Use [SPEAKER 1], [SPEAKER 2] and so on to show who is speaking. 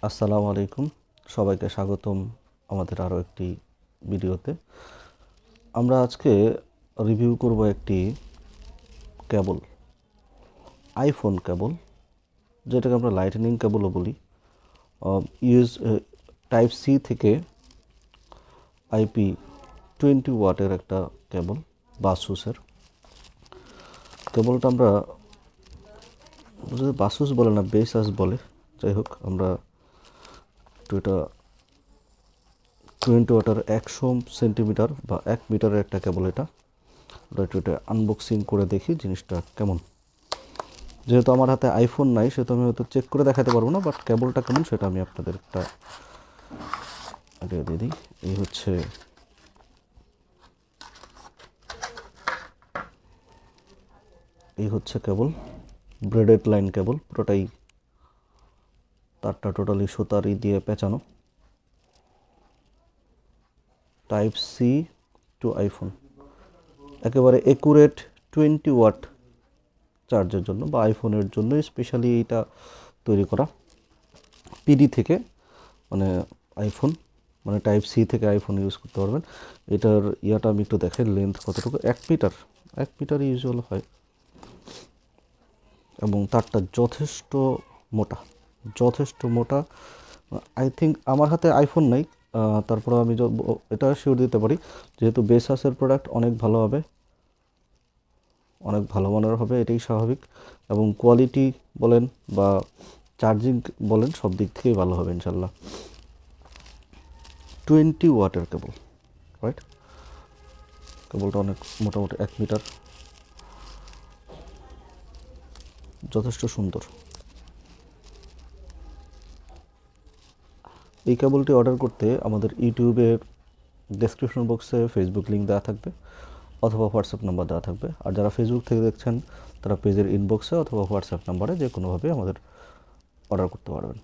[SPEAKER 1] আসসালামু আলাইকুম, সবাইকে স্বাগতম আমাদের আরও একটি ভিডিওতে। আমরা আজকে রিভিউ করব একটি কেবল, আইফোন কেবল, যেটাকে আমরা লাইটনিং কেবলও বলি। ইউএস টাইপ সি থেকে আইপি 20 ওয়াটের একটা কেবল, বাসুসের কেবলটা। আমরা বাসুস বলে না, বেসাস বলে, যাই হোক আমরা এটা 20 ওয়াটার 100 সেন্টিমিটার বা 1 মিটারের একটা কেবল। এটা আনবক্সিং করে দেখি জিনিসটা কেমন। যেহেতু আমার হাতে আইফোন নাই, সেহেতু আমি হয়তো চেক করে দেখাতে পারবো না, বাট কেবলটা কেমন সেটা আমি আপনাদের একটা আইডিয়া দিয়ে দিই। এই হচ্ছে কেবল, ব্রেডেড লাইন কেবল, পুরোটাই তারটা টোটালি সুতারি দিয়ে পেঁচানো। টাইপ সি টু আইফোন, একেবারে একুরেট 20 ওয়াট চার্জের জন্য বা আইফোনের জন্য স্পেশালি এইটা তৈরি করা। পিডি থেকে মানে আইফোন, মানে টাইপ সি থেকে আইফোন ইউজ করতে পারবেন। এটার ইয়াটা আমি একটু দেখাই, লেন্থ কতটুকু, 1 মিটার ইউজুয়াল হয়, এবং তারটা যথেষ্ট মোটা। আই থিঙ্ক আমার হাতে আইফোন নাই, তারপরে আমি এটা শিওর দিতে পারি, যেহেতু বেসাসের প্রোডাক্ট অনেক ভালো হবে, অনেক ভালো মানের হবে, এটাই স্বাভাবিক। এবং কোয়ালিটি বলেন বা চার্জিং বলেন, সব দিক থেকেই ভালো হবে ইনশাল্লাহ। 20 ওয়াটের কেবল, রাইট? কেবলটা অনেক মোটামুটি 1 মিটার, যথেষ্ট সুন্দর। এই কেবলটি অর্ডার করতে আমাদের ইউটিউবের ডেসক্রিপশন বক্সে ফেসবুক লিঙ্ক দেওয়া থাকবে অথবা হোয়াটসঅ্যাপ নাম্বার দেওয়া থাকবে। আর যারা ফেসবুক থেকে দেখছেন তারা পেজের ইনবক্সে অথবা হোয়াটসঅ্যাপ নাম্বারে যে কোনোভাবে আমাদের অর্ডার করতে পারবেন।